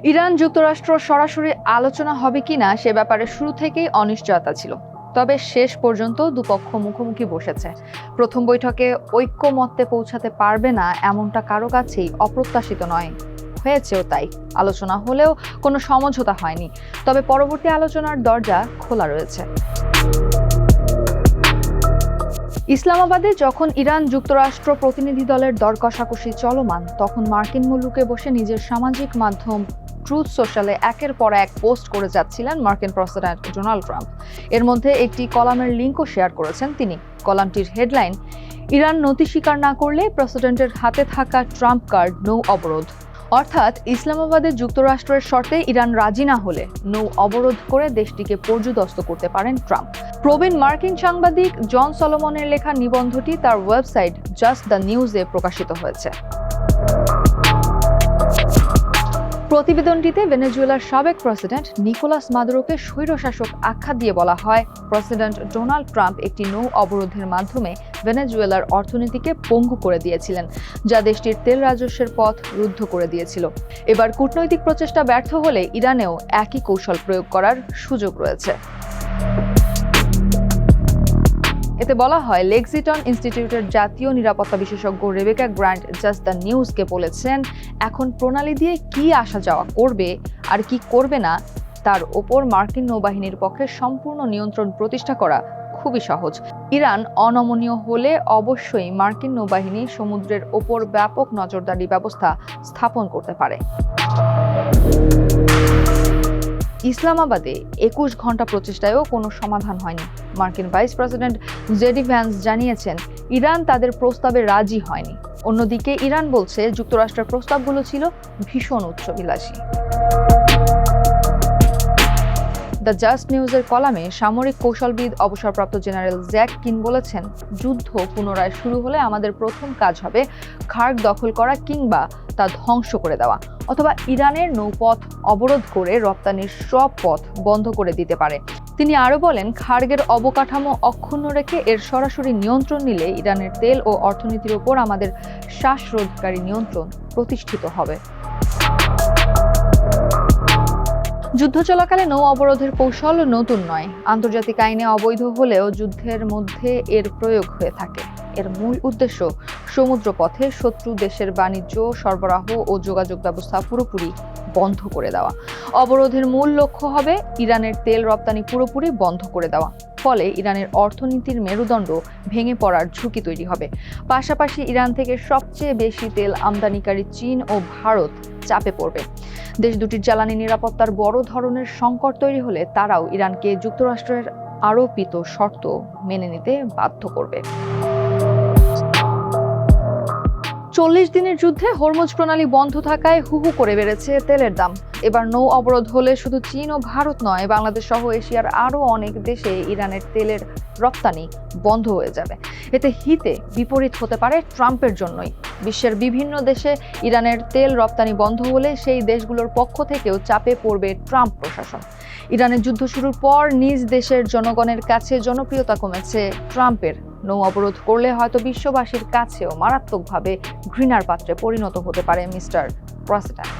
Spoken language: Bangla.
ইরান যুক্তরাষ্ট্র সরাসরি আলোচনা হবে কিনা সে ব্যাপারে শুরু থেকেই অনিশ্চয়তা ছিল। তবে শেষ পর্যন্ত দুপক্ষ মুখোমুখি বসেছে। প্রথম বৈঠকে ঐক্যমত্যে পৌঁছাতে পারবে না এমনটা কারো কাছেই অপ্রত্যাশিত নয়, হয়েছেও তাই। আলোচনা হলেও কোনো সমঝোতা হয়নি, তবে পরবর্তী আলোচনার দরজা খোলা রয়েছে। ইসলামাবাদে যখন ইরান যুক্তরাষ্ট্র প্রতিনিধি দলের দর কষাকষি চলমান, তখন মার্কিন মুলুকে বসে নিজের সামাজিক মাধ্যম ট্রুথ সোশ্যালে একের পর এক পোস্ট করে যাচ্ছিলেন মার্কিন প্রেসিডেন্ট ডোনাল্ড ট্রাম্প। এর মধ্যে একটি কলামের লিঙ্কও শেয়ার করেছেন তিনি। কলামটির হেডলাইন, ইরান নতি স্বীকার না করলে প্রেসিডেন্টের হাতে থাকা ট্রাম্প কার্ড নৌ অবরোধ। অর্থাৎ ইসলামাবাদে যুক্তরাষ্ট্রের শর্তে ইরান রাজি না হলে নৌ অবরোধ করে দেশটিকে পর্যুদস্ত করতে পারেন ট্রাম্প। প্রবীণ মার্কিন সাংবাদিক জন সলোমনের লেখা নিবন্ধটি তার ওয়েবসাইট জাস্ট দ্য নিউজে প্রকাশিত হয়েছে। প্রতিবেদনটিতে ভেনেজুয়েলার সাবেক প্রেসিডেন্ট নিকোলাস মাদুরোকে স্বৈরশাসক আখ্যা দিয়ে বলা হয়, প্রেসিডেন্ট ডোনাল্ড ট্রাম্প একটি নৌ অবরোধের মাধ্যমে ভেনেজুয়েলার অর্থনীতিকে পঙ্গু করে দিয়েছিলেন, যা দেশটির তেল রাজস্বের পথ রুদ্ধ করে দিয়েছিল। এবার কূটনৈতিক প্রচেষ্টা ব্যর্থ হলে ইরানেও একই কৌশল প্রয়োগ করার সুযোগ রয়েছে। এতে বলা হয়, লেক্সিটন ইনস্টিটিউটের জাতীয় নিরাপত্তা বিশেষজ্ঞ রেবেকা গ্র্যান্ট জাস্ট দ্য নিউজকে বলেছেন, এখন প্রণালী দিয়ে কি আসা যাওয়া করবে আর কি করবে না তার ওপর মার্কিন নৌবাহিনীর পক্ষে সম্পূর্ণ নিয়ন্ত্রণ প্রতিষ্ঠা করা খুবই সহজ। ইরান অনমনীয় হলে অবশ্যই মার্কিন নৌবাহিনী সমুদ্রের ওপর ব্যাপক নজরদারি ব্যবস্থা স্থাপন করতে পারে। ইসলামাবাদে ২১ ঘন্টা প্রচেষ্টায়ও কোনো সমাধান হয়নি। মার্কিন ভাইস প্রেসিডেন্ট জেডি ভ্যান্স জানিয়েছেন, ইরান তাদের প্রস্তাবে রাজি হয়নি। অন্যদিকে ইরান বলছে, যুক্তরাষ্ট্রের প্রস্তাবগুলো ছিল ভীষণ উচ্চবিলাসী। দ্য জাস্ট নিউজের কলামে সামরিক কৌশলবিদ অবসরপ্রাপ্ত জেনারেল জ্যাক কিন বলেছেন, যুদ্ধ পুনরায় শুরু হলে আমাদের প্রথম কাজ হবে খার্গ দখল করা কিংবা তা ধ্বংস করে দেওয়া, অথবা ইরানের নৌপথ অবরোধ করে রপ্তানির সব পথ বন্ধ করে দিতে পারে। তিনি আরও বলেন, খার্গের অবকাঠামো অক্ষুণ্ণ রেখে এর সরাসরি নিয়ন্ত্রণ নিলে ইরানের তেল ও অর্থনীতির ওপর আমাদের শ্বাসরোধকারী নিয়ন্ত্রণ প্রতিষ্ঠিত হবে। যুদ্ধ চলাকালে নৌ অবরোধের কৌশল নতুন নয়। আন্তর্জাতিক আইনে অবৈধ হলেও যুদ্ধের মধ্যে এর প্রয়োগ হয়ে থাকে। এর মূল উদ্দেশ্য সমুদ্রপথে শত্রু দেশের বাণিজ্য, সরবরাহ ও যোগাযোগ ব্যবস্থা পুরোপুরি বন্ধ করে দেওয়া। অবরোধের মূল লক্ষ্য হবে ইরানের তেল রপ্তানি পুরোপুরি বন্ধ করে দেওয়া। ফলে ইরানের অর্থনীতির মেরুদণ্ড ভেঙে পড়ার ঝুঁকি তৈরি হবে। পাশাপাশি ইরান থেকে সবচেয়ে বেশি তেল আমদানিকারী চীন ও ভারত চাপে পড়বে। দেশ দুটির জ্বালানি নিরাপত্তার বড় ধরনের সংকট তৈরি হলে তারাও ইরানকে যুক্তরাষ্ট্রের আরোপিত শর্ত মেনে নিতে বাধ্য করবে। ৪০ দিনের যুদ্ধে হরমুজ প্রণালী বন্ধ থাকায় হু হু করে বেড়েছে তেলের দাম। এবার নৌ অবরোধ হলে শুধু চীন ও ভারত নয়, বাংলাদেশ সহ এশিয়ার আরও অনেক দেশে ইরানের তেলের রপ্তানি বন্ধ হয়ে যাবে। এতে হিতে বিপরীত হতে পারে ট্রাম্পের জন্যই। বিশ্বের বিভিন্ন দেশে ইরানের তেল রপ্তানি বন্ধ হলে সেই দেশগুলোর পক্ষ থেকেও চাপে পড়বে ট্রাম্প প্রশাসন। ইরানের যুদ্ধ শুরুর পর নিজ দেশের জনগণের কাছে জনপ্রিয়তা কমেছে ট্রাম্পের। নৌ অবরোধ করলে হয়তো বিশ্ববাসীর কাছেও মারাত্মকভাবে ঘৃণার পাত্রে পরিণত হতে পারে মিস্টার প্রেসিডেন্ট।